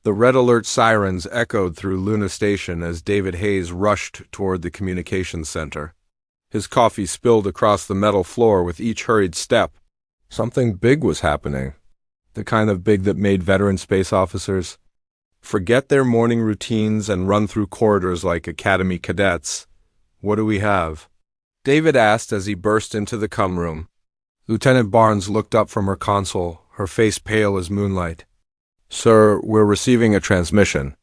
The red alert sirens echoed through Luna Station as David Hayes rushed toward the communications center. His coffee spilled across the metal floor with each hurried step. Something big was happening. The kind of big that made veteran space officers forget their morning routines and run through corridors like academy cadets. "What do we have?" David asked as he burst into the cum room. Lieutenant Barnes looked up from her console, her face pale as moonlight. "Sir, we're receiving a transmission.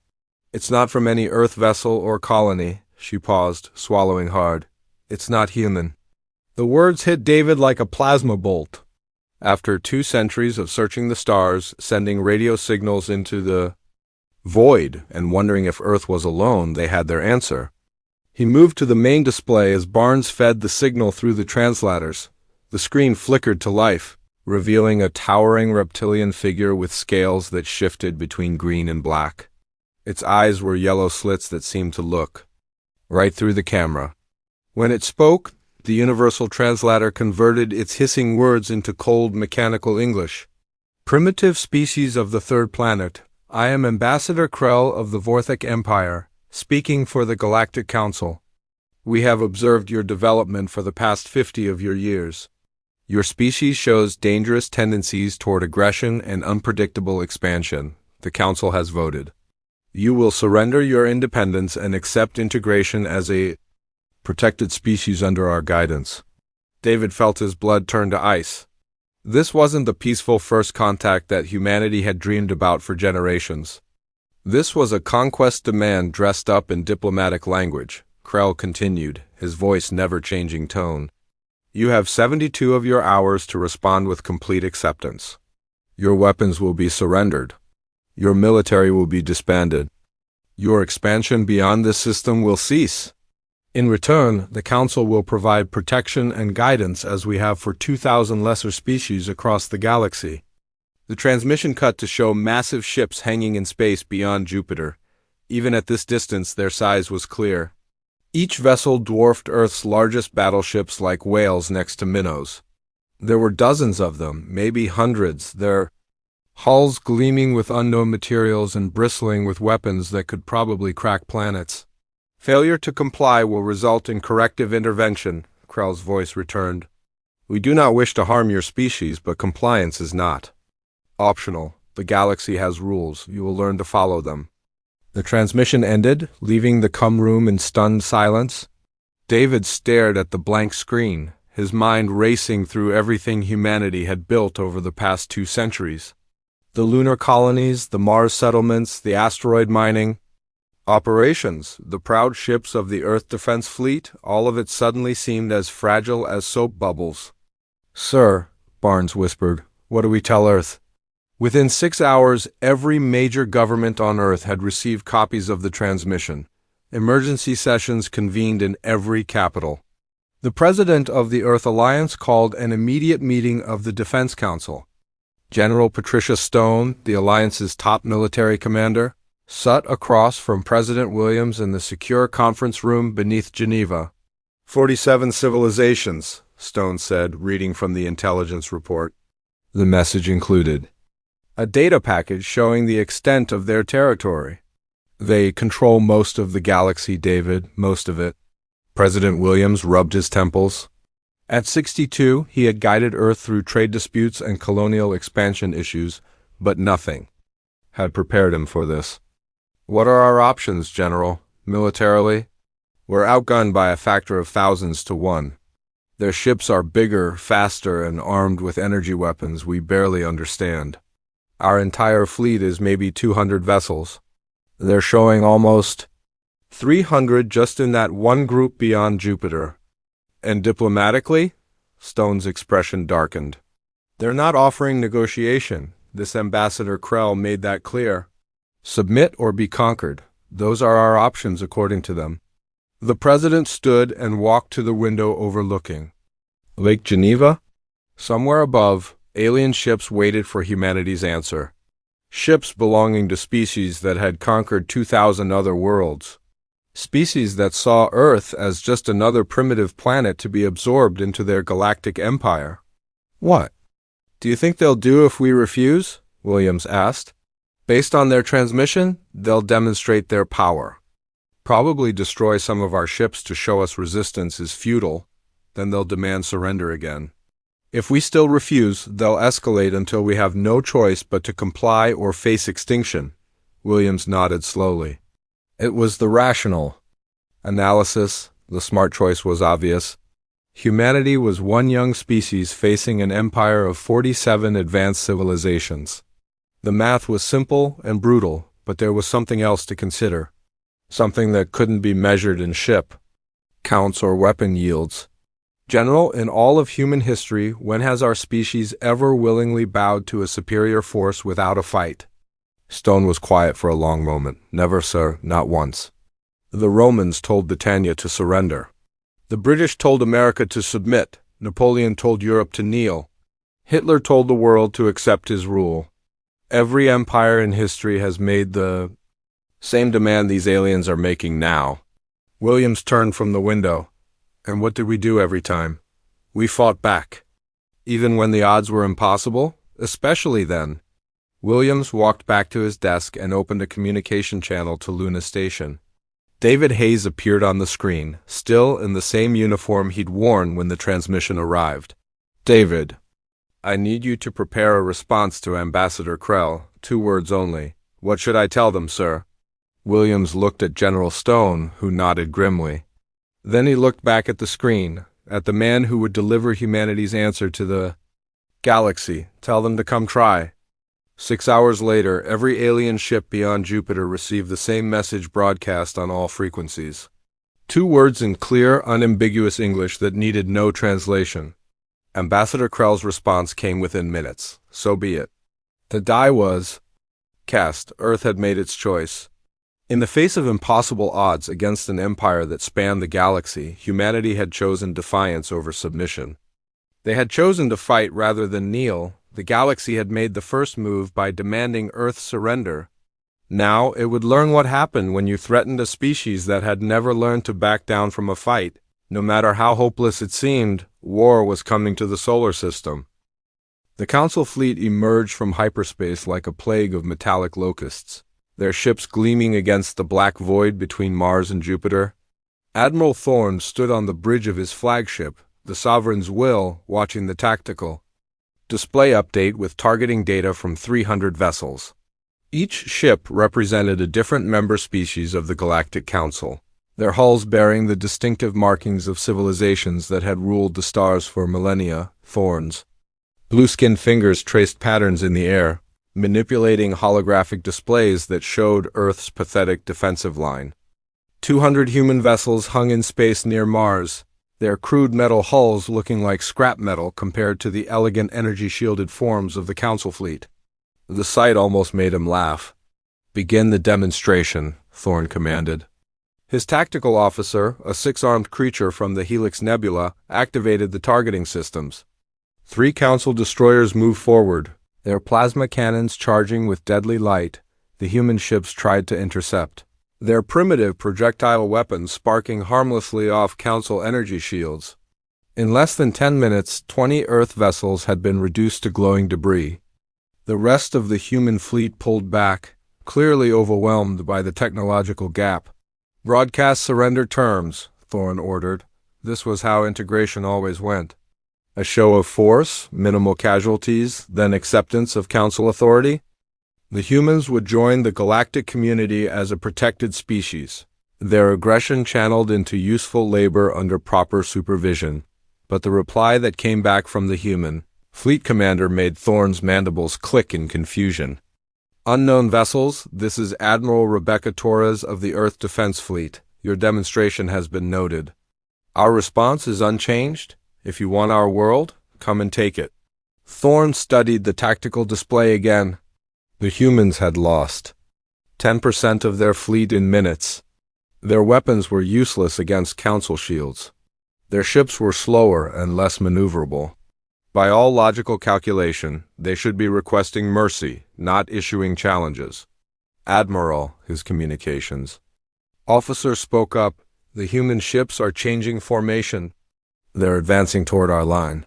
It's not from any Earth vessel or colony." She paused, swallowing hard. "It's not human." The words hit David like a plasma bolt. After 2 centuries of searching the stars, sending radio signals into the void, and wondering if Earth was alone, they had their answer. He moved to the main display as Barnes fed the signal through the translators. The screen flickered to life, revealing a towering reptilian figure with scales that shifted between green and black. Its eyes were yellow slits that seemed to look right through the camera. When it spoke, the universal translator converted its hissing words into cold mechanical English. "Primitive species of the third planet, I am Ambassador Krell of the Vorthik Empire, speaking for the Galactic Council. We have observed your development for the past 50 of your years. Your species shows dangerous tendencies toward aggression and unpredictable expansion. The Council has voted. You will surrender your independence and accept integration as a protected species under our guidance." David felt his blood turn to ice. This wasn't the peaceful first contact that humanity had dreamed about for generations. This was a conquest demand dressed up in diplomatic language. Krell continued, his voice never changing tone. "You have 72 of your hours to respond with complete acceptance. Your weapons will be surrendered. Your military will be disbanded. Your expansion beyond this system will cease. In return, the Council will provide protection and guidance as we have for 2,000 lesser species across the galaxy." The transmission cut to show massive ships hanging in space beyond Jupiter. Even at this distance, their size was clear. Each vessel dwarfed Earth's largest battleships like whales next to minnows. There were dozens of them, maybe hundreds, their hulls gleaming with unknown materials and bristling with weapons that could probably crack planets. "Failure to comply will result in corrective intervention," Krell's voice returned. "We do not wish to harm your species, but compliance is not optional. The galaxy has rules. You will learn to follow them." The transmission ended, leaving the cum room in stunned silence. David stared at the blank screen, his mind racing through everything humanity had built over the past 2 centuries. The lunar colonies, the Mars settlements, the asteroid mining operations, the proud ships of the Earth Defense Fleet, all of it suddenly seemed as fragile as soap bubbles. "Sir," Barnes whispered, "what do we tell Earth?" Within 6 hours, every major government on Earth had received copies of the transmission. Emergency sessions convened in every capital. The president of the Earth Alliance called an immediate meeting of the Defense Council. General Patricia Stone, the Alliance's top military commander, sat across from President Williams in the secure conference room beneath Geneva. 47 civilizations, Stone said, reading from the intelligence report. The message included a data package showing the extent of their territory. "They control most of the galaxy, David, most of it." President Williams rubbed his temples. At 62, he had guided Earth through trade disputes and colonial expansion issues, but nothing had prepared him for this. "What are our options, General? Militarily? We're outgunned by a factor of thousands to 1. Their ships are bigger, faster, and armed with energy weapons we barely understand. Our entire fleet is maybe 200 vessels. They're showing almost 300 just in that one group beyond Jupiter. And diplomatically?" Stone's expression darkened. "They're not offering negotiation. This Ambassador Krell made that clear. Submit or be conquered. Those are our options according to them." The president stood and walked to the window overlooking Lake Geneva. Somewhere above, alien ships waited for humanity's answer. Ships belonging to species that had conquered 2,000 other worlds. Species that saw Earth as just another primitive planet to be absorbed into their galactic empire. "What do you think they'll do if we refuse?" Williams asked. Based on their transmission, they'll demonstrate their power. Probably destroy some of our ships to show us resistance is futile, then they'll demand surrender again. If we still refuse, they'll escalate until we have no choice but to comply or face extinction. Williams nodded slowly. It was the rational analysis. The smart choice was obvious. Humanity was one young species facing an empire of 47 advanced civilizations. The math was simple and brutal, but there was something else to consider. Something that couldn't be measured in ship counts or weapon yields. General, in all of human history, when has our species ever willingly bowed to a superior force without a fight? Stone was quiet for a long moment. Never, sir, not once. The Romans told Britannia to surrender. The British told America to submit. Napoleon told Europe to kneel. Hitler told the world to accept his rule. Every empire in history has made the same demand these aliens are making now. Williams turned from the window. And what did we do every time? We fought back. Even when the odds were impossible, especially then. Williams walked back to his desk and opened a communication channel to Luna Station. David Hayes appeared on the screen, still in the same uniform he'd worn when the transmission arrived. David, I need you to prepare a response to Ambassador Krell, 2 words only. What should I tell them, sir? Williams looked at General Stone, who nodded grimly. Then he looked back at the screen, at the man who would deliver humanity's answer to the galaxy. Tell them to come try. 6 hours later, every alien ship beyond Jupiter received the same message broadcast on all frequencies. 2 words in clear, unambiguous English that needed no translation. Ambassador Krell's response came within minutes. So be it. The die was cast. Earth had made its choice. In the face of impossible odds against an empire that spanned the galaxy, humanity had chosen defiance over submission. They had chosen to fight rather than kneel. The galaxy had made the first move by demanding Earth's surrender. Now it would learn what happened when you threatened a species that had never learned to back down from a fight. No matter how hopeless it seemed, war was coming to the solar system. The Council fleet emerged from hyperspace like a plague of metallic locusts, their ships gleaming against the black void between Mars and Jupiter. Admiral Thorne stood on the bridge of his flagship, the Sovereign's Will, watching the tactical display update with targeting data from 300 vessels. Each ship represented a different member species of the Galactic Council, their hulls bearing the distinctive markings of civilizations that had ruled the stars for millennia. Thorne's blue-skinned fingers traced patterns in the air, manipulating holographic displays that showed Earth's pathetic defensive line. 200 human vessels hung in space near Mars, their crude metal hulls looking like scrap metal compared to the elegant energy-shielded forms of the Council fleet. The sight almost made him laugh. Begin the demonstration, Thorne commanded. His tactical officer, a 6-armed creature from the Helix Nebula, activated the targeting systems. 3 Council destroyers moved forward, their plasma cannons charging with deadly light. The human ships tried to intercept, their primitive projectile weapons sparking harmlessly off Council energy shields. In less than 10 minutes, 20 Earth vessels had been reduced to glowing debris. The rest of the human fleet pulled back, clearly overwhelmed by the technological gap. Broadcast surrender terms, Thorne ordered. This was how integration always went. A show of force, minimal casualties, then acceptance of Council authority. The humans would join the galactic community as a protected species, their aggression channeled into useful labor under proper supervision. But the reply that came back from the human fleet commander made Thorne's mandibles click in confusion. Unknown vessels, this is Admiral Rebecca Torres of the Earth Defense Fleet. Your demonstration has been noted. Our response is unchanged. If you want our world, come and take it. Thorne studied the tactical display again. The humans had lost 10% of their fleet in minutes. Their weapons were useless against Council shields. Their ships were slower and less maneuverable. By all logical calculation, they should be requesting mercy, not issuing challenges. Admiral, his communications. Officer spoke up. The human ships are changing formation. They're advancing toward our line.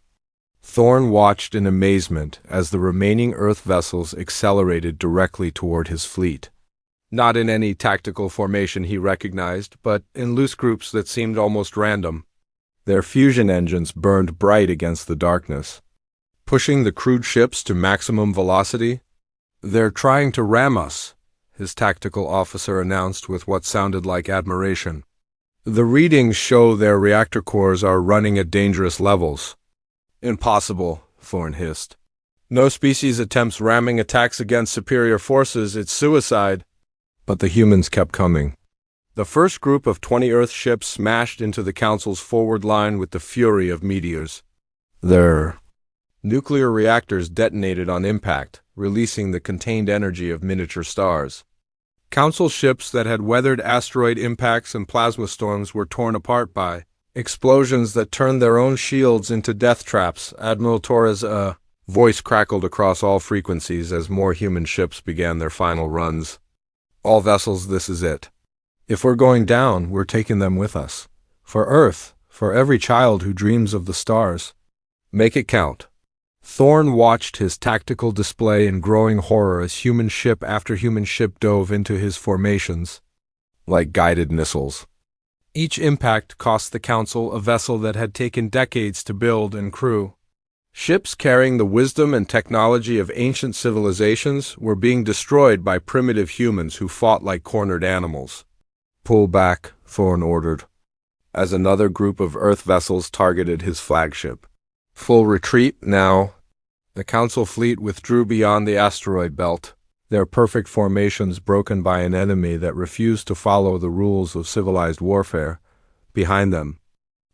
Thorn watched in amazement as the remaining Earth vessels accelerated directly toward his fleet. Not in any tactical formation he recognized, but in loose groups that seemed almost random. Their fusion engines burned bright against the darkness, pushing the crewed ships to maximum velocity. "They're trying to ram us," his tactical officer announced with what sounded like admiration. "The readings show their reactor cores are running at dangerous levels." "Impossible," Thorn hissed. "No species attempts ramming attacks against superior forces. It's suicide." But the humans kept coming. The first group of 20 Earth ships smashed into the Council's forward line with the fury of meteors. Their nuclear reactors detonated on impact, releasing the contained energy of miniature stars. Council ships that had weathered asteroid impacts and plasma storms were torn apart by explosions that turned their own shields into death traps. Admiral Torres' voice crackled across all frequencies as more human ships began their final runs. "All vessels, this is it. If we're going down, we're taking them with us. For Earth, for every child who dreams of the stars. Make it count." Thorn watched his tactical display in growing horror as human ship after human ship dove into his formations like guided missiles. Each impact cost the Council a vessel that had taken decades to build and crew. Ships carrying the wisdom and technology of ancient civilizations were being destroyed by primitive humans who fought like cornered animals. "Pull back," Thorn ordered, as another group of Earth vessels targeted his flagship. "Full retreat now." The Council fleet withdrew beyond the asteroid belt, their perfect formations broken by an enemy that refused to follow the rules of civilized warfare. Behind them,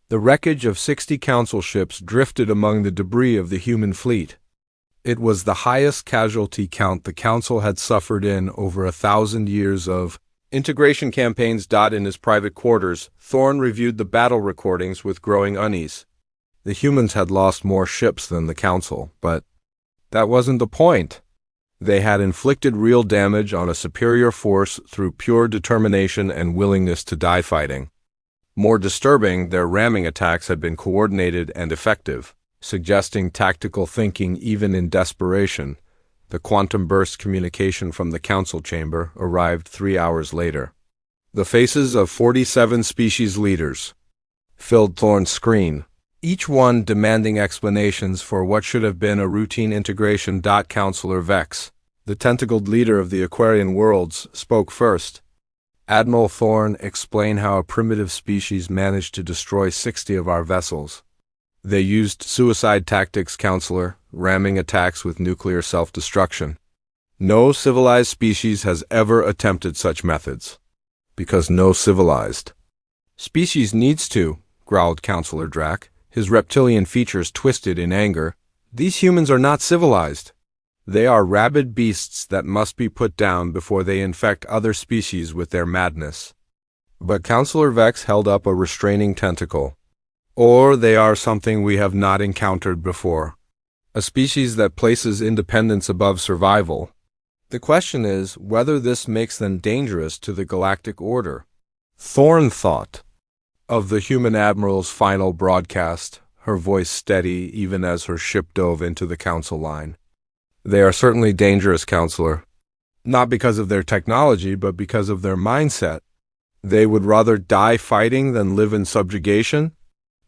the wreckage of 60 Council ships drifted among the debris of the human fleet. It was the highest casualty count the Council had suffered in over 1,000 years of integration campaigns. In his private quarters, Thorn reviewed the battle recordings with growing unease. The humans had lost more ships than the Council, but that wasn't the point. They had inflicted real damage on a superior force through pure determination and willingness to die fighting. More disturbing, their ramming attacks had been coordinated and effective, suggesting tactical thinking even in desperation. The quantum burst communication from the Council chamber arrived 3 hours later. The faces of 47 species leaders filled Thorn's screen, each one demanding explanations for what should have been a routine integration. Counselor Vex, the tentacled leader of the Aquarian worlds, spoke first. "Admiral Thorn, explain how a primitive species managed to destroy 60 of our vessels." "They used suicide tactics, Counselor, ramming attacks with nuclear self-destruction. No civilized species has ever attempted such methods. Because no civilized species needs to," growled Counselor Drac, his reptilian features twisted in anger. "These humans are not civilized. They are rabid beasts that must be put down before they infect other species with their madness." But Counselor Vex held up a restraining tentacle. "Or they are something we have not encountered before. A species that places independence above survival. The question is whether this makes them dangerous to the galactic order." Thorn thought of the human admiral's final broadcast, her voice steady even as her ship dove into the Council line. "They are certainly dangerous, Counselor. Not because of their technology, but because of their mindset. They would rather die fighting than live in subjugation."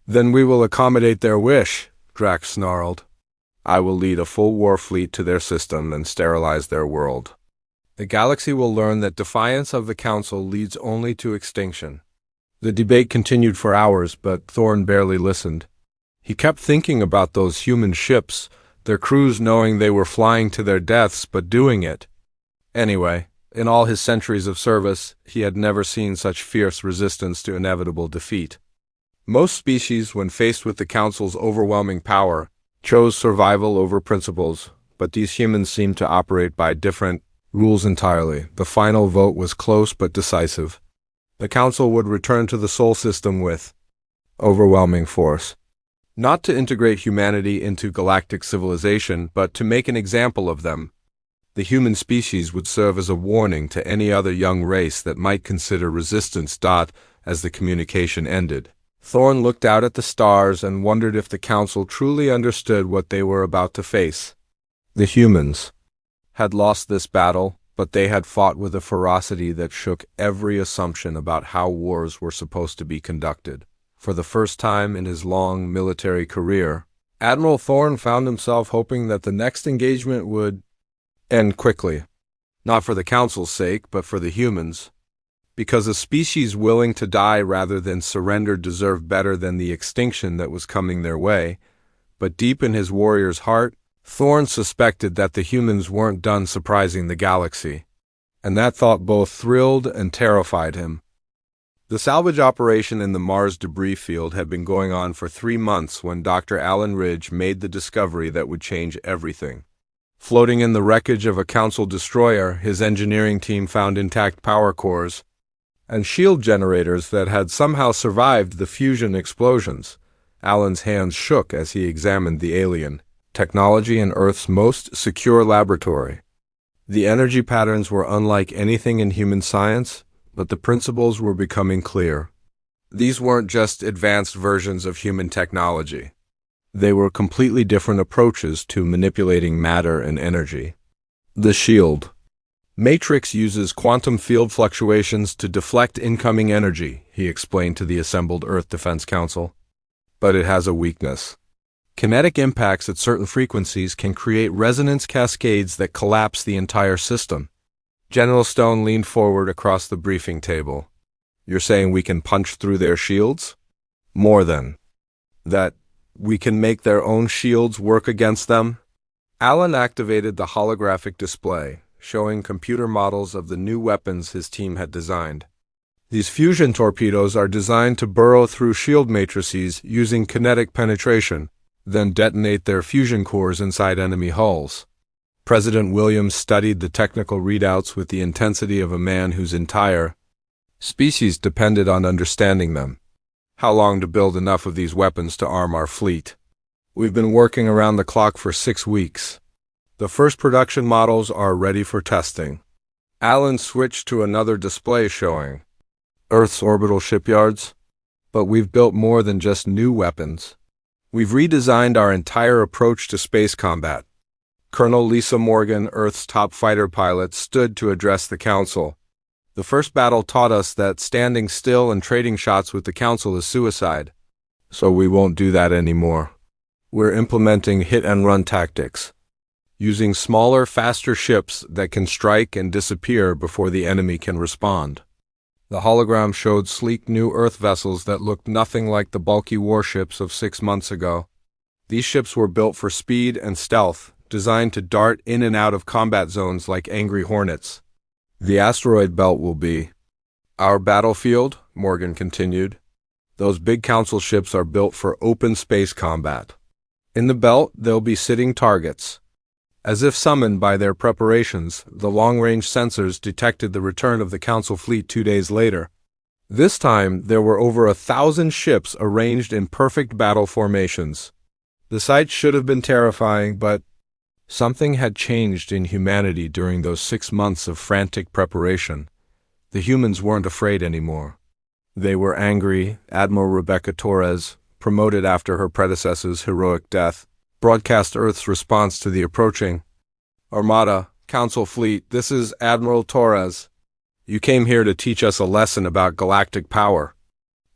"Then we will accommodate their wish," Drax snarled. "I will lead a full war fleet to their system and sterilize their world. The galaxy will learn that defiance of the Council leads only to extinction." The debate continued for hours, but Thorn barely listened. He kept thinking about those human ships, their crews knowing they were flying to their deaths but doing it. Anyway, in all his centuries of service, he had never seen such fierce resistance to inevitable defeat. Most species, when faced with the Council's overwhelming power, chose survival over principles, but these humans seemed to operate by different rules entirely. The final vote was close but decisive. The Council would return to the Sol system with overwhelming force. Not to integrate humanity into galactic civilization, but to make an example of them. The human species would serve as a warning to any other young race that might consider resistance. As the communication ended, Thorn looked out at the stars and wondered if the Council truly understood what they were about to face. The humans had lost this battle, but they had fought with a ferocity that shook every assumption about how wars were supposed to be conducted. For the first time in his long military career, Admiral Thorn found himself hoping that the next engagement would end quickly. Not for the Council's sake, but for the humans. Because a species willing to die rather than surrender deserved better than the extinction that was coming their way. But deep in his warrior's heart, Thorn suspected that the humans weren't done surprising the galaxy. And that thought both thrilled and terrified him. The salvage operation in the Mars debris field had been going on for 3 months when Dr. Alan Ridge made the discovery that would change everything. Floating in the wreckage of a Council destroyer, his engineering team found intact power cores and shield generators that had somehow survived the fusion explosions. Alan's hands shook as he examined the alien technology in Earth's most secure laboratory. The energy patterns were unlike anything in human science, but the principles were becoming clear. These weren't just advanced versions of human technology. They were completely different approaches to manipulating matter and energy. The shield matrix uses quantum field fluctuations to deflect incoming energy, he explained to the assembled Earth Defense Council. But it has a weakness. Kinetic impacts at certain frequencies can create resonance cascades that collapse the entire system. General Stone leaned forward across the briefing table. You're saying we can punch through their shields? More than that, we can make their own shields work against them? Alan activated the holographic display, showing computer models of the new weapons his team had designed. These fusion torpedoes are designed to burrow through shield matrices using kinetic penetration, then detonate their fusion cores inside enemy hulls. President Williams studied the technical readouts with the intensity of a man whose entire species depended on understanding them. How long to build enough of these weapons to arm our fleet? We've been working around the clock for 6 weeks. The first production models are ready for testing. Alan switched to another display showing Earth's orbital shipyards. But we've built more than just new weapons. We've redesigned our entire approach to space combat. Colonel Lisa Morgan, Earth's top fighter pilot, stood to address the Council. The first battle taught us that standing still and trading shots with the Council is suicide. So we won't do that anymore. We're implementing hit-and-run tactics, using smaller, faster ships that can strike and disappear before the enemy can respond. The hologram showed sleek new Earth vessels that looked nothing like the bulky warships of 6 months ago. These ships were built for speed and stealth, designed to dart in and out of combat zones like angry hornets. The asteroid belt will be our battlefield, Morgan continued. Those big Council ships are built for open space combat. In the belt, they'll be sitting targets. As if summoned by their preparations, the long-range sensors detected the return of the Council fleet 2 days later. This time, there were over 1,000 ships arranged in perfect battle formations. The sight should have been terrifying, but something had changed in humanity during those 6 months of frantic preparation. The humans weren't afraid anymore. They were angry. Admiral Rebecca Torres, promoted after her predecessor's heroic death, broadcast Earth's response to the approaching Armada, Council fleet. This is Admiral Torres. You came here to teach us a lesson about galactic power.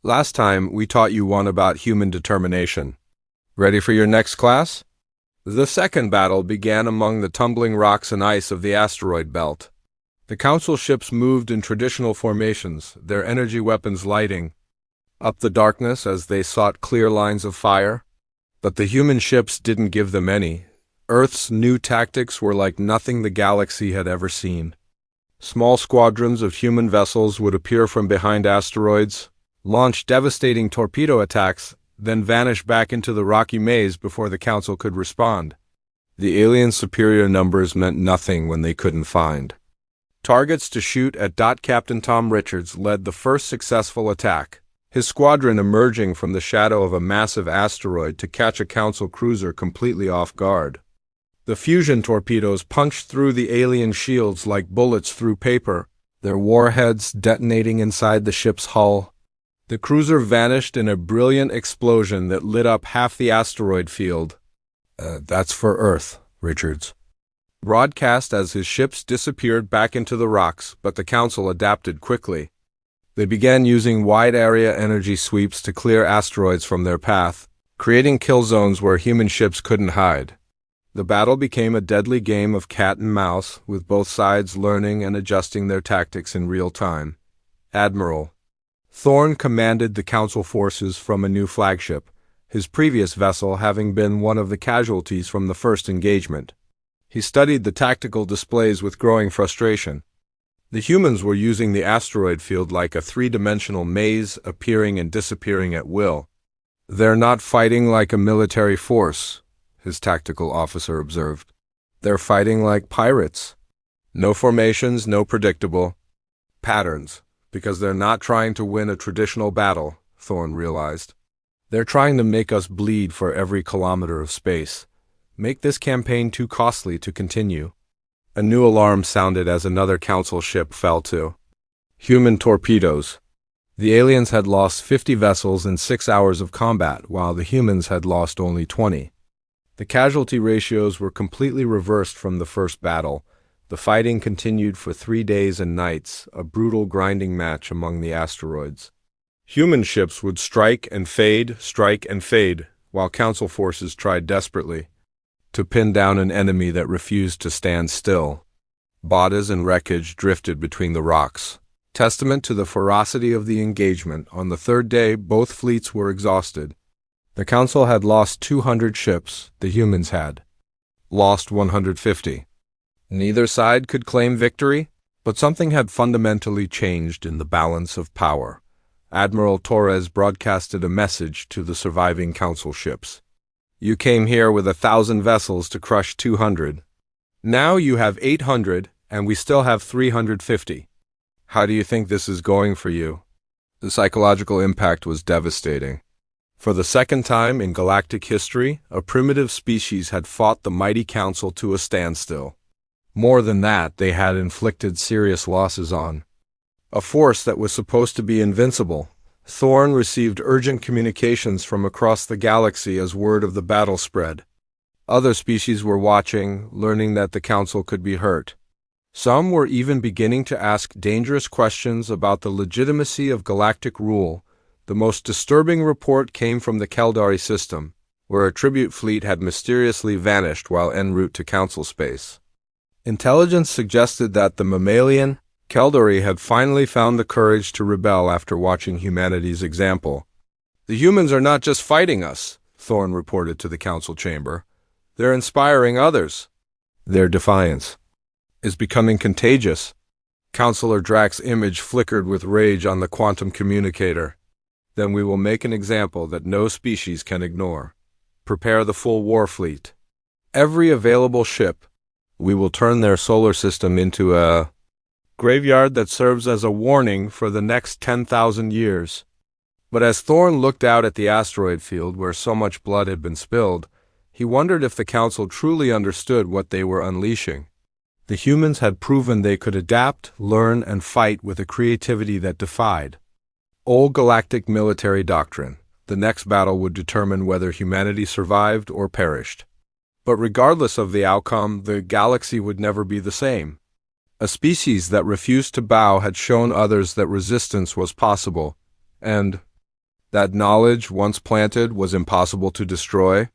Last time, we taught you one about human determination. Ready for your next class? The second battle began among the tumbling rocks and ice of the asteroid belt. The Council ships moved in traditional formations, their energy weapons lighting up the darkness as they sought clear lines of fire. But the human ships didn't give them any. Earth's new tactics were like nothing the galaxy had ever seen. Small squadrons of human vessels would appear from behind asteroids, launch devastating torpedo attacks, then vanish back into the rocky maze before the Council could respond. The aliens' superior numbers meant nothing when they couldn't find targets to shoot at. Captain Tom Richards led the first successful attack, his squadron emerging from the shadow of a massive asteroid to catch a Council cruiser completely off guard. The fusion torpedoes punched through the alien shields like bullets through paper, their warheads detonating inside the ship's hull. The cruiser vanished in a brilliant explosion that lit up half the asteroid field. That's for Earth, Richards broadcast as his ships disappeared back into the rocks, but the Council adapted quickly. They began using wide-area energy sweeps to clear asteroids from their path, creating kill zones where human ships couldn't hide. The battle became a deadly game of cat and mouse, with both sides learning and adjusting their tactics in real time. Admiral Thorne commanded the Council forces from a new flagship, his previous vessel having been one of the casualties from the first engagement. He studied the tactical displays with growing frustration. The humans were using the asteroid field like a three-dimensional maze, appearing and disappearing at will. "They're not fighting like a military force," his tactical officer observed. "They're fighting like pirates. No formations, no predictable patterns, because they're not trying to win a traditional battle," Thorne realized. "They're trying to make us bleed for every kilometer of space. Make this campaign too costly to continue." A new alarm sounded as another Council ship fell to. Human torpedoes. The aliens had lost 50 vessels in 6 hours of combat, while the humans had lost only 20. The casualty ratios were completely reversed from the first battle. The fighting continued for 3 days and nights, a brutal grinding match among the asteroids. Human ships would strike and fade, while Council forces tried desperately to pin down an enemy that refused to stand still. Bodies and wreckage drifted between the rocks, testament to the ferocity of the engagement. On the third day, both fleets were exhausted. The Council had lost 200 ships, the humans had lost 150. Neither side could claim victory, but something had fundamentally changed in the balance of power. Admiral Torres broadcasted a message to the surviving Council ships. "You came here with 1,000 vessels to crush 200. Now you have 800, and we still have 350. How do you think this is going for you?" The psychological impact was devastating. For the second time in galactic history, a primitive species had fought the mighty Council to a standstill. More than that, they had inflicted serious losses on a force that was supposed to be invincible. Thorne received urgent communications from across the galaxy as word of the battle spread. Other species were watching, learning that the Council could be hurt. Some were even beginning to ask dangerous questions about the legitimacy of galactic rule. The most disturbing report came from the Caldari system, where a tribute fleet had mysteriously vanished while en route to Council space. Intelligence suggested that the mammalian Caldari had finally found the courage to rebel after watching humanity's example. "The humans are not just fighting us," Thorne reported to the Council chamber. "They're inspiring others. Their defiance is becoming contagious." Counselor Drax's image flickered with rage on the quantum communicator. "Then we will make an example that no species can ignore. Prepare the full war fleet. Every available ship. We will turn their solar system into a graveyard that serves as a warning for the next 10,000 years." But as Thorne looked out at the asteroid field where so much blood had been spilled, he wondered if the Council truly understood what they were unleashing. The humans had proven they could adapt, learn, and fight with a creativity that defied old galactic military doctrine. The next battle would determine whether humanity survived or perished. But regardless of the outcome, the galaxy would never be the same. A species that refused to bow had shown others that resistance was possible, and that knowledge, once planted, was impossible to destroy.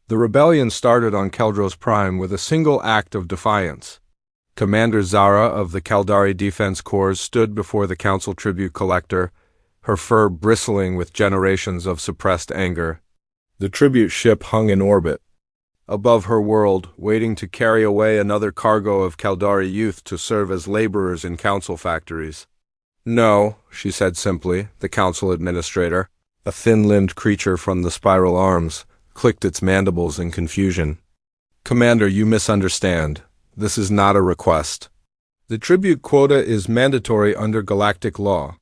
The rebellion started on Keldros Prime with a single act of defiance. Commander Zara of the Caldari Defense Corps stood before the Council tribute collector, her fur bristling with generations of suppressed anger. The tribute ship hung in orbit above her world, waiting to carry away another cargo of Caldari youth to serve as laborers in Council factories. "No," she said simply. The Council administrator, a thin-limbed creature from the spiral arms, clicked its mandibles in confusion. "Commander, you misunderstand. This is not a request. The tribute quota is mandatory under galactic law."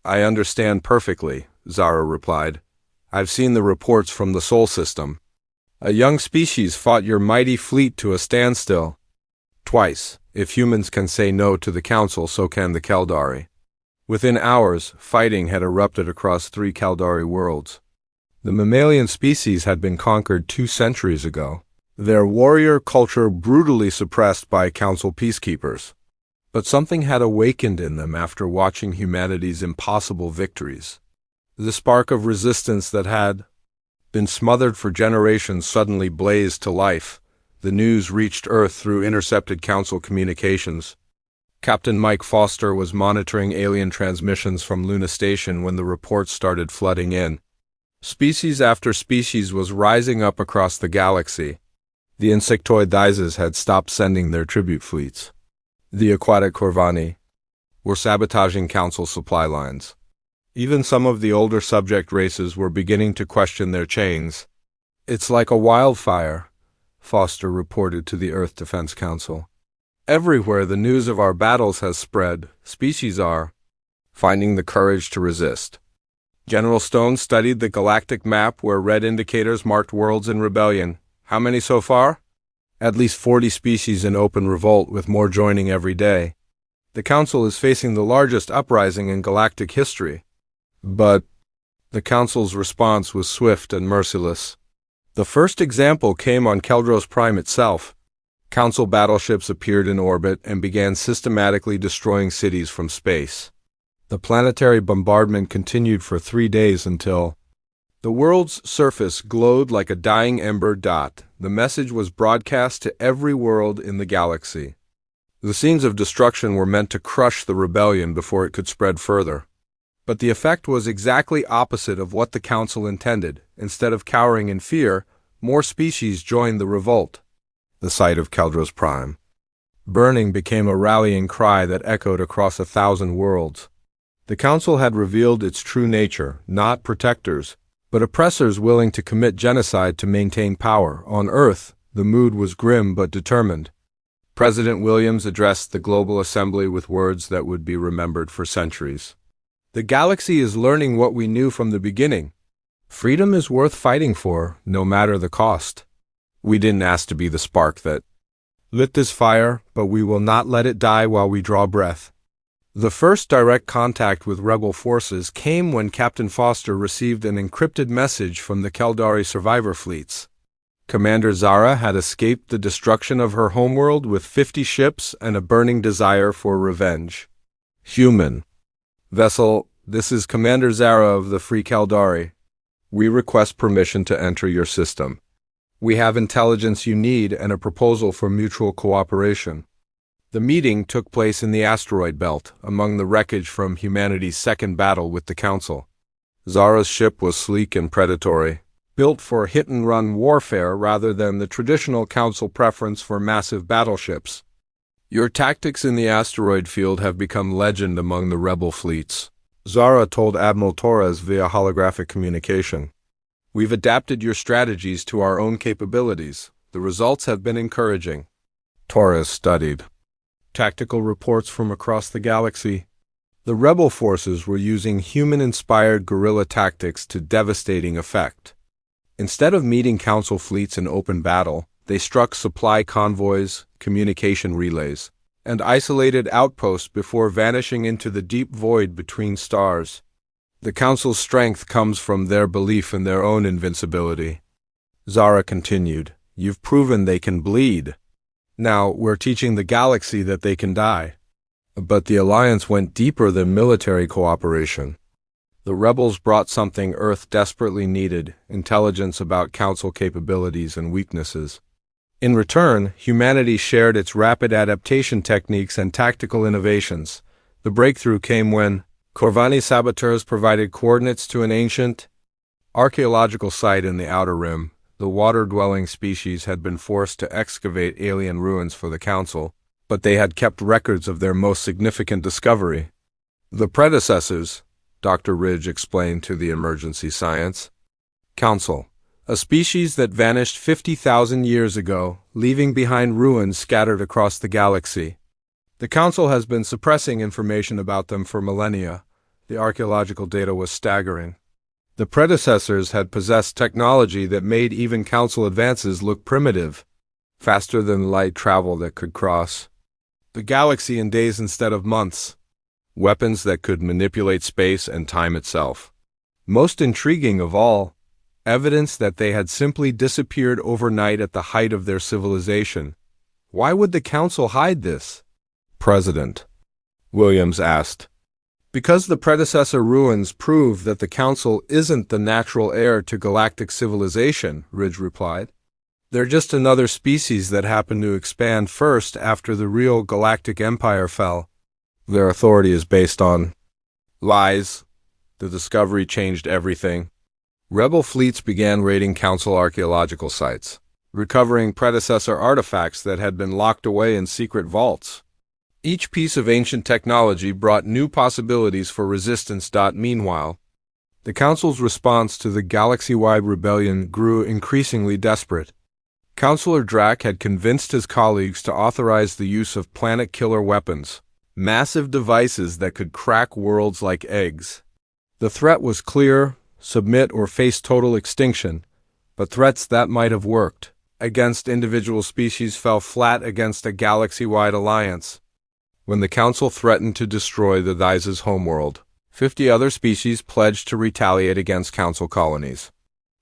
"I understand perfectly," Zara replied. "I've seen the reports from the Sol system. A young species fought your mighty fleet to a standstill. Twice. If humans can say no to the Council, so can the Caldari." Within hours, fighting had erupted across 3 Caldari worlds. The mammalian species had been conquered 2 centuries ago, their warrior culture brutally suppressed by Council peacekeepers. But something had awakened in them after watching humanity's impossible victories. The spark of resistance that had been smothered for generations suddenly blazed to life. The news reached Earth through intercepted Council communications. Captain Mike Foster was monitoring alien transmissions from Luna Station when the reports started flooding in. Species after species was rising up across the galaxy. The insectoid Thizes had stopped sending their tribute fleets. The aquatic Corvani were sabotaging Council supply lines. Even some of the older subject races were beginning to question their chains. "It's like a wildfire," Foster reported to the Earth Defense Council. "Everywhere the news of our battles has spread, species are finding the courage to resist." General Stone studied the galactic map where red indicators marked worlds in rebellion. "How many so far?" "At least 40 species in open revolt, with more joining every day. The Council is facing the largest uprising in galactic history." But the Council's response was swift and merciless. The first example came on Keldros Prime itself. Council battleships appeared in orbit and began systematically destroying cities from space. The planetary bombardment continued for 3 days until the world's surface glowed like a dying ember. The message was broadcast to every world in the galaxy. The scenes of destruction were meant to crush the rebellion before it could spread further. But the effect was exactly opposite of what the Council intended. Instead of cowering in fear, more species joined the revolt. The sight of Keldros Prime burning became a rallying cry that echoed across 1,000 worlds. The Council had revealed its true nature, not protectors, but oppressors willing to commit genocide to maintain power. On Earth, the mood was grim but determined. President Williams addressed the Global Assembly with words that would be remembered for centuries. "The galaxy is learning what we knew from the beginning. Freedom is worth fighting for, no matter the cost. We didn't ask to be the spark that lit this fire, but we will not let it die while we draw breath." The first direct contact with rebel forces came when Captain Foster received an encrypted message from the Caldari survivor fleets. Commander Zara had escaped the destruction of her homeworld with 50 ships and a burning desire for revenge. "Human vessel, this is Commander Zara of the Free Caldari. We request permission to enter your system. We have intelligence you need and a proposal for mutual cooperation." The meeting took place in the asteroid belt, among the wreckage from humanity's second battle with the Council. Zara's ship was sleek and predatory, built for hit-and-run warfare rather than the traditional Council preference for massive battleships. "Your tactics in the asteroid field have become legend among the rebel fleets," Zara told Admiral Torres via holographic communication. "We've adapted your strategies to our own capabilities. The results have been encouraging." Torres studied tactical reports from across the galaxy. The rebel forces were using human-inspired guerrilla tactics to devastating effect. Instead of meeting Council fleets in open battle, they struck supply convoys, communication relays, and isolated outposts before vanishing into the deep void between stars. The Council's strength comes from their belief in their own invincibility. Zara continued, "You've proven they can bleed. Now we're teaching the galaxy that they can die." But the Alliance went deeper than military cooperation. The rebels brought something Earth desperately needed: intelligence about Council capabilities and weaknesses. In return, humanity shared its rapid adaptation techniques and tactical innovations. The breakthrough came when Corvani saboteurs provided coordinates to an ancient archaeological site in the Outer Rim. The water-dwelling species had been forced to excavate alien ruins for the Council, but they had kept records of their most significant discovery. "The predecessors," Dr. Ridge explained to the Emergency Science Council, "a species that vanished 50,000 years ago, leaving behind ruins scattered across the galaxy. The Council has been suppressing information about them for millennia. The archaeological data was staggering. The predecessors had possessed technology that made even Council advances look primitive, faster than light travel that could cross the galaxy in days instead of months. weapons that could manipulate space and time itself. Most intriguing of all, evidence that they had simply disappeared overnight at the height of their civilization. Why would the Council hide this? President Williams asked. Because the predecessor ruins prove that the Council isn't the natural heir to galactic civilization, Ridge replied. They're just another species that happened to expand first after the real galactic empire fell. Their authority is based on lies. The discovery changed everything. Rebel fleets began raiding Council archaeological sites, recovering predecessor artifacts that had been locked away in secret vaults. Each piece of ancient technology brought new possibilities for resistance. Meanwhile, the Council's response to the galaxy-wide rebellion grew increasingly desperate. Councilor Drack had convinced his colleagues to authorize the use of planet-killer weapons, massive devices that could crack worlds like eggs. The threat was clear: submit or face total extinction, but threats that might have worked against individual species fell flat against a galaxy-wide alliance. When the Council threatened to destroy the Thises' homeworld, 50 other species pledged to retaliate against Council colonies.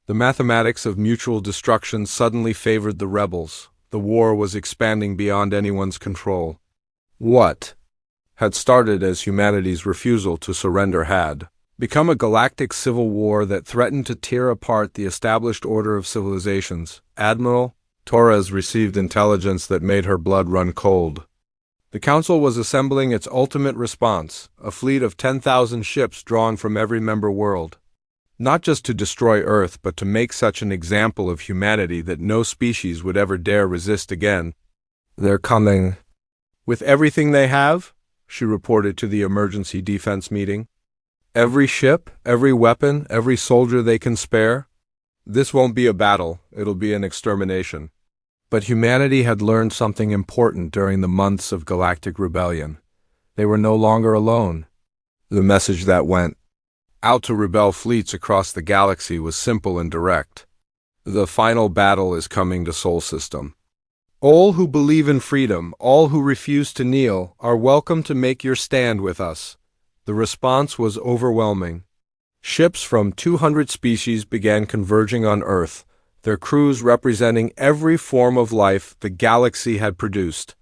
The mathematics of mutual destruction suddenly favored the rebels. The war was expanding beyond anyone's control. What had started as humanity's refusal to surrender had become a galactic civil war that threatened to tear apart the established order of civilizations. Admiral Torres received intelligence that made her blood run cold. The Council was assembling its ultimate response, a fleet of 10,000 ships drawn from every member world. Not just to destroy Earth, but to make such an example of humanity that no species would ever dare resist again. They're coming. With everything they have, she reported to the emergency defense meeting. Every ship, every weapon, every soldier they can spare. This won't be a battle, it'll be an extermination. But humanity had learned something important during the months of galactic rebellion. They were no longer alone. The message that went out to rebel fleets across the galaxy was simple and direct. The final battle is coming to Sol System. All who believe in freedom, all who refuse to kneel, are welcome to make your stand with us. The response was overwhelming. Ships from 200 species began converging on Earth, their crews representing every form of life the galaxy had produced.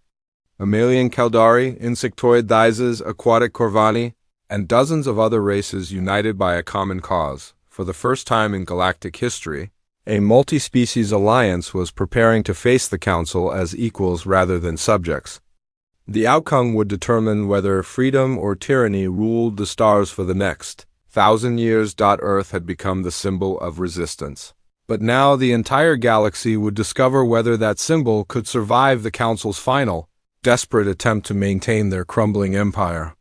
Mammalian Caldari, insectoid Thises, aquatic Corvani, and dozens of other races united by a common cause. For the first time in galactic history, a multi-species alliance was preparing to face the Council as equals rather than subjects. The outcome would determine whether freedom or tyranny ruled the stars for the next 1,000 years. Earth had become the symbol of resistance. But now the entire galaxy would discover whether that symbol could survive the Council's final, desperate attempt to maintain their crumbling empire.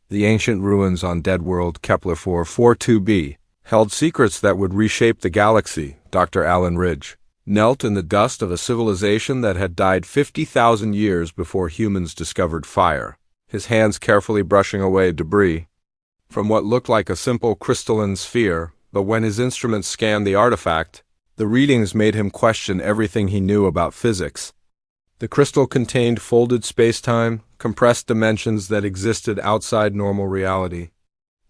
The ancient ruins on Dead World Kepler 442b held secrets that would reshape the galaxy. Dr. Alan Ridge knelt in the dust of a civilization that had died 50,000 years before humans discovered fire, his hands carefully brushing away debris from what looked like a simple crystalline sphere. But when his instruments scanned the artifact, the readings made him question everything he knew about physics. The crystal contained folded space-time, compressed dimensions that existed outside normal reality.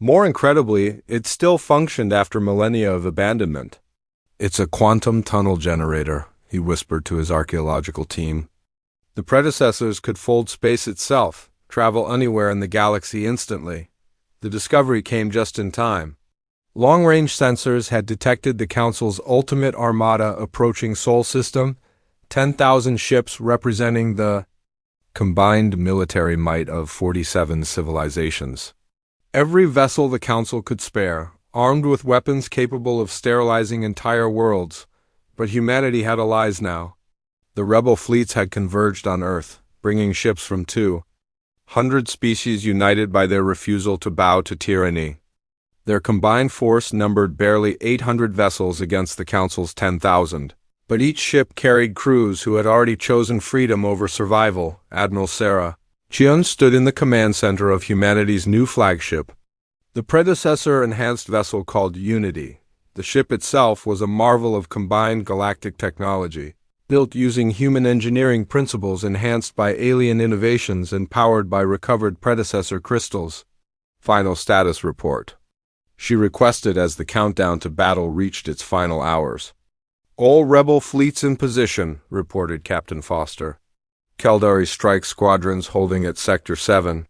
More incredibly, it still functioned after millennia of abandonment. "It's a quantum tunnel generator," he whispered to his archaeological team. The predecessors could fold space itself, travel anywhere in the galaxy instantly. The discovery came just in time. Long-range sensors had detected the Council's ultimate armada approaching Sol System, 10,000 ships representing the combined military might of 47 civilizations. Every vessel the Council could spare, armed with weapons capable of sterilizing entire worlds. But humanity had allies now. The rebel fleets had converged on Earth, bringing ships from 200 species united by their refusal to bow to tyranny. Their combined force numbered barely 800 vessels against the Council's 10,000. But each ship carried crews who had already chosen freedom over survival. Admiral Sarah Chiun stood in the command center of humanity's new flagship, the predecessor enhanced vessel called Unity. The ship itself was a marvel of combined galactic technology. built using human engineering principles enhanced by alien innovations and powered by recovered predecessor crystals. Final status report. She requested as the countdown to battle reached its final hours. All rebel fleets in position, reported Captain Foster. Keldari strike squadrons holding at Sector 7.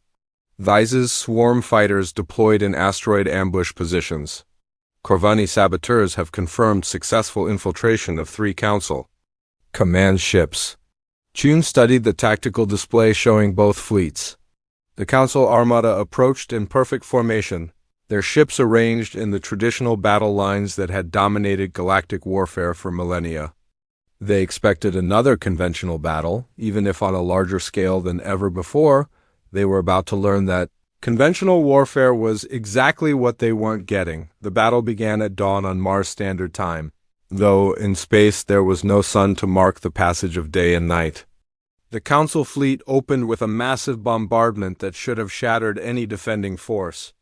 Vise's swarm fighters deployed in asteroid ambush positions. Corvani saboteurs have confirmed successful infiltration of 3 Council command ships. Chun studied the tactical display showing both fleets. The Council Armada approached in perfect formation, their ships arranged in the traditional battle lines that had dominated galactic warfare for millennia. They expected another conventional battle, even if on a larger scale than ever before. They were about to learn that conventional warfare was exactly what they weren't getting. The battle began at dawn on Mars Standard Time, though in space there was no sun to mark the passage of day and night. The Council fleet opened with a massive bombardment that should have shattered any defending force.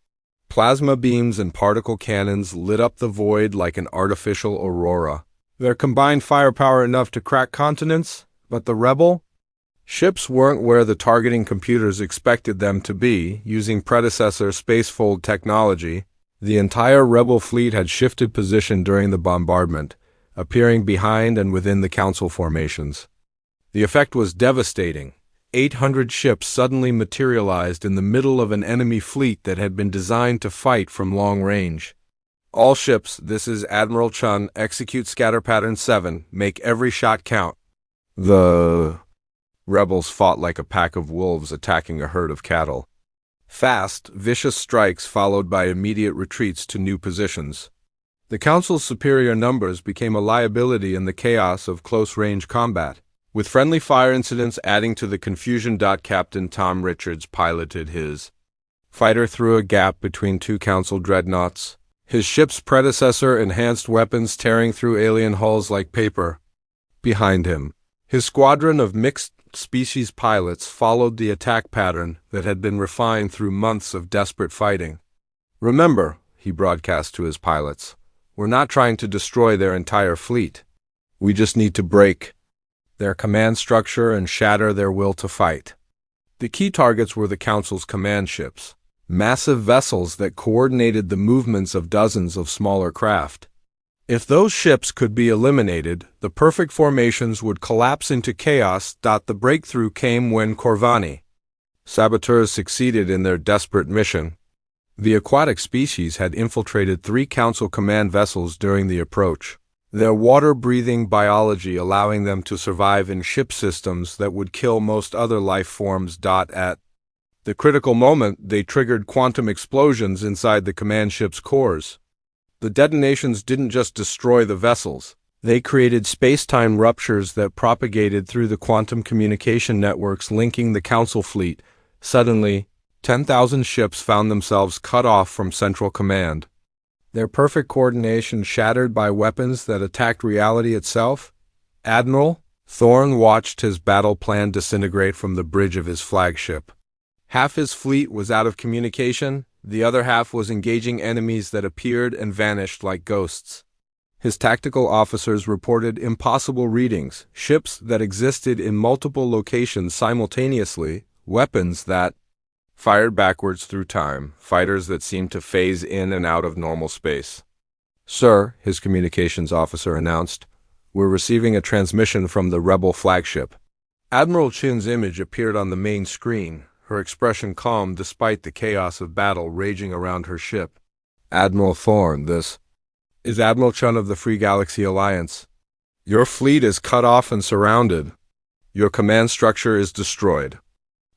Plasma beams and particle cannons lit up the void like an artificial aurora. Their combined firepower enough to crack continents, but the rebel ships weren't where the targeting computers expected them to be. Using predecessor spacefold technology, the entire rebel fleet had shifted position during the bombardment, appearing behind and within the Council formations. The effect was devastating. 800 ships suddenly materialized in the middle of an enemy fleet that had been designed to fight from long range. All ships, this is Admiral Chun, execute scatter pattern 7, make every shot count. The rebels fought like a pack of wolves attacking a herd of cattle. Fast, vicious strikes followed by immediate retreats to new positions. The Council's superior numbers became a liability in the chaos of close-range combat, with friendly fire incidents adding to the confusion. Captain Tom Richards piloted his fighter through a gap between 2 Council dreadnoughts, his ship's predecessor enhanced weapons tearing through alien hulls like paper. Behind him, his squadron of mixed-species pilots followed the attack pattern that had been refined through months of desperate fighting. "Remember," he broadcast to his pilots, "we're not trying to destroy their entire fleet. We just need to break their command structure and shatter their will to fight." The key targets were the Council's command ships, massive vessels that coordinated the movements of dozens of smaller craft. If those ships could be eliminated, the perfect formations would collapse into chaos. The breakthrough came when Corvani saboteurs succeeded in their desperate mission. The aquatic species had infiltrated 3 Council command vessels during the approach, their water-breathing biology allowing them to survive in ship systems that would kill most other life forms. At the critical moment, they triggered quantum explosions inside the command ship's cores. The detonations didn't just destroy the vessels, they created space-time ruptures that propagated through the quantum communication networks linking the Council fleet. Suddenly, 10,000 ships found themselves cut off from Central Command, their perfect coordination shattered by weapons that attacked reality itself. Admiral Thorne watched his battle plan disintegrate from the bridge of his flagship. Half his fleet was out of communication, the other half was engaging enemies that appeared and vanished like ghosts. His tactical officers reported impossible readings, ships that existed in multiple locations simultaneously, weapons that fired backwards through time, fighters that seemed to phase in and out of normal space. "Sir," his communications officer announced, "we're receiving a transmission from the rebel flagship." Admiral Chin's image appeared on the main screen, her expression calm despite the chaos of battle raging around her ship. "Admiral Thorne, this is Admiral Chun of the Free Galaxy Alliance. Your fleet is cut off and surrounded. Your command structure is destroyed.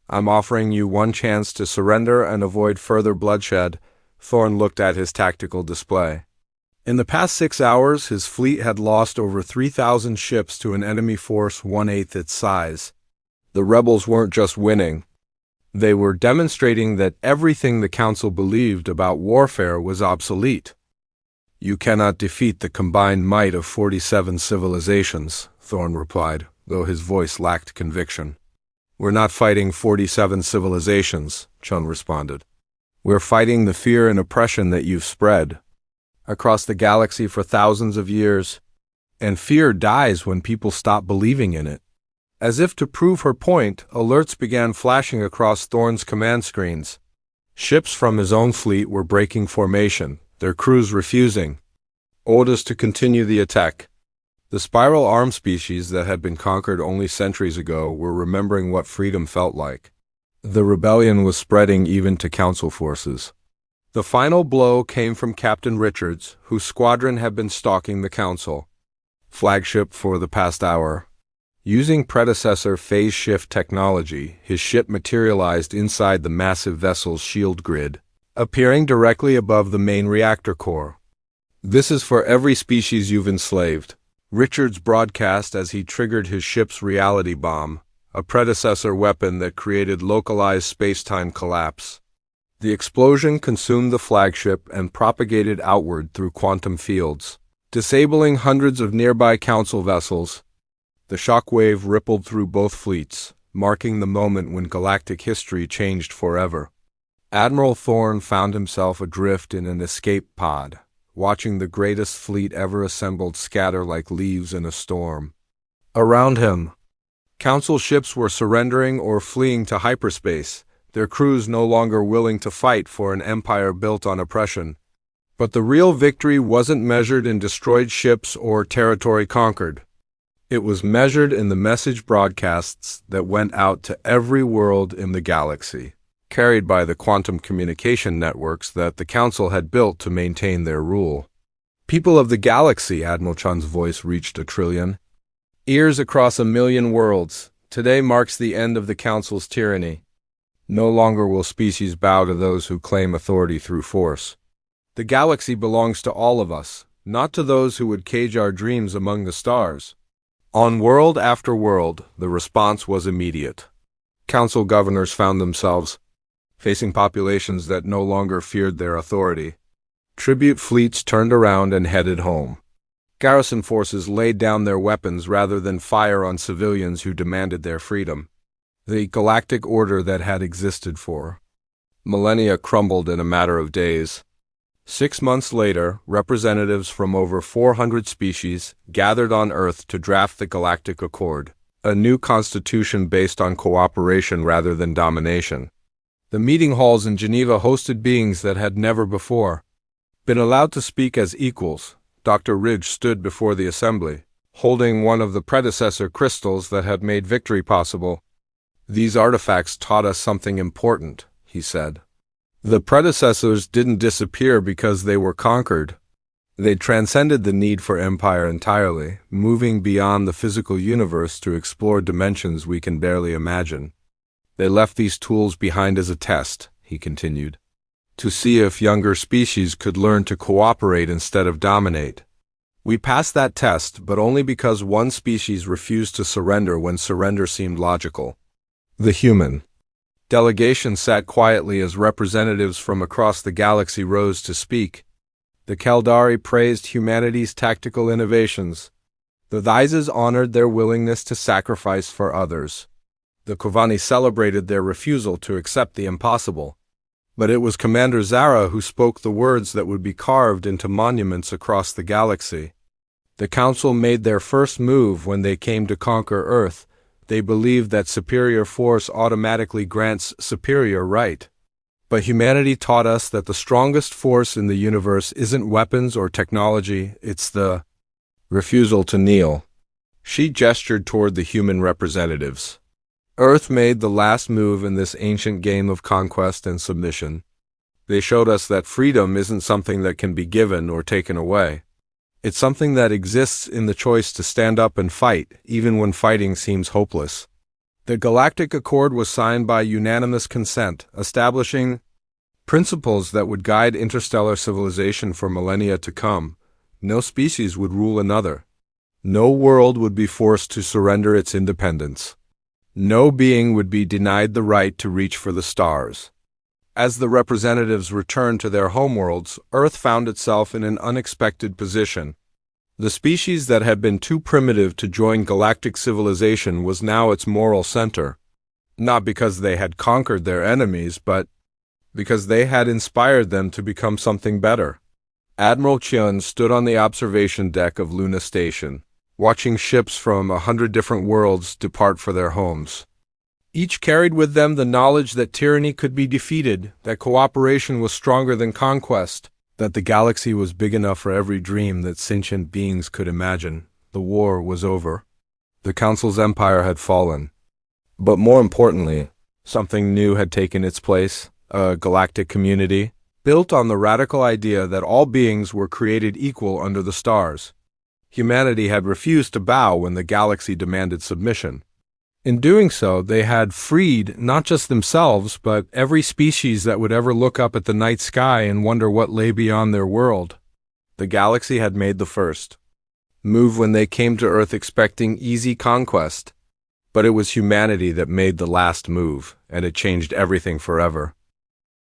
I'm offering you one chance to surrender and avoid further bloodshed." Thorne looked at his tactical display. In the past 6 hours, his fleet had lost over 3,000 ships to an enemy force 1/8 its size. The rebels weren't just winning. They were demonstrating that everything the Council believed about warfare was obsolete. "You cannot defeat the combined might of 47 civilizations," Thorne replied, though his voice lacked conviction. "We're not fighting 47 civilizations," Chun responded. "We're fighting the fear and oppression that you've spread across the galaxy for thousands of years. And fear dies when people stop believing in it. As if to prove her point, alerts began flashing across Thorne's command screens. Ships from his own fleet were breaking formation, their crews refusing orders to continue the attack. The spiral arm species that had been conquered only centuries ago were remembering what freedom felt like. The rebellion was spreading even to council forces. The final blow came from Captain Richards, whose squadron had been stalking the council flagship for the past hour. Using predecessor phase shift technology, his ship materialized inside the massive vessel's shield grid, appearing directly above the main reactor core. "This is for every species you've enslaved," Richards broadcast as he triggered his ship's reality bomb, a predecessor weapon that created localized space-time collapse. The explosion consumed the flagship and propagated outward through quantum fields, disabling hundreds of nearby council vessels. The shockwave rippled through both fleets, marking the moment when galactic history changed forever. Admiral Thorne found himself adrift in an escape pod, watching the greatest fleet ever assembled scatter like leaves in a storm. Around him, council ships were surrendering or fleeing to hyperspace, their crews no longer willing to fight for an empire built on oppression. But the real victory wasn't measured in destroyed ships or territory conquered. It was measured in the message broadcasts that went out to every world in the galaxy, carried by the quantum communication networks that the Council had built to maintain their rule. "People of the galaxy," Admiral Chun's voice reached a trillion. "Ears across 1,000,000 worlds. Today marks the end of the Council's tyranny. No longer will species bow to those who claim authority through force. The galaxy belongs to all of us, not to those who would cage our dreams among the stars." On world after world, the response was immediate. Council governors found themselves facing populations that no longer feared their authority. Tribute fleets turned around and headed home. Garrison forces laid down their weapons rather than fire on civilians who demanded their freedom. The galactic order that had existed for millennia crumbled in a matter of days. 6 months later, representatives from over 400 species gathered on Earth to draft the Galactic Accord, a new constitution based on cooperation rather than domination. The meeting halls in Geneva hosted beings that had never before been allowed to speak as equals. Dr. Ridge stood before the assembly, holding one of the predecessor crystals that had made victory possible. "These artifacts taught us something important," he said. "The predecessors didn't disappear because they were conquered. They transcended the need for empire entirely, moving beyond the physical universe to explore dimensions we can barely imagine. They left these tools behind as a test," he continued, "to see if younger species could learn to cooperate instead of dominate. We passed that test, but only because one species refused to surrender when surrender seemed logical. The human." Delegations sat quietly as representatives from across the galaxy rose to speak. The Kaldari praised humanity's tactical innovations. The Thizes honored their willingness to sacrifice for others. The Kovani celebrated their refusal to accept the impossible. But it was Commander Zara who spoke the words that would be carved into monuments across the galaxy. The Council made their first move when they came to conquer Earth. They believed that superior force automatically grants superior right. But humanity taught us that the strongest force in the universe isn't weapons or technology, it's the refusal to kneel. She gestured toward the human representatives. Earth made the last move in this ancient game of conquest and submission. They showed us that freedom isn't something that can be given or taken away. It's something that exists in the choice to stand up and fight, even when fighting seems hopeless. The Galactic Accord was signed by unanimous consent, establishing principles that would guide interstellar civilization for millennia to come. No species would rule another. No world would be forced to surrender its independence. No being would be denied the right to reach for the stars. As the representatives returned to their homeworlds, Earth found itself in an unexpected position. The species that had been too primitive to join galactic civilization was now its moral center. Not because they had conquered their enemies, but because they had inspired them to become something better. Admiral Chun stood on the observation deck of Luna Station, watching ships from 100 different worlds depart for their homes. Each carried with them the knowledge that tyranny could be defeated, that cooperation was stronger than conquest, that the galaxy was big enough for every dream that sentient beings could imagine. The war was over. The Council's empire had fallen. But more importantly, something new had taken its place, a galactic community, built on the radical idea that all beings were created equal under the stars. Humanity had refused to bow when the galaxy demanded submission. In doing so, they had freed not just themselves, but every species that would ever look up at the night sky and wonder what lay beyond their world. The galaxy had made the first move when they came to Earth expecting easy conquest. But it was humanity that made the last move, and it changed everything forever.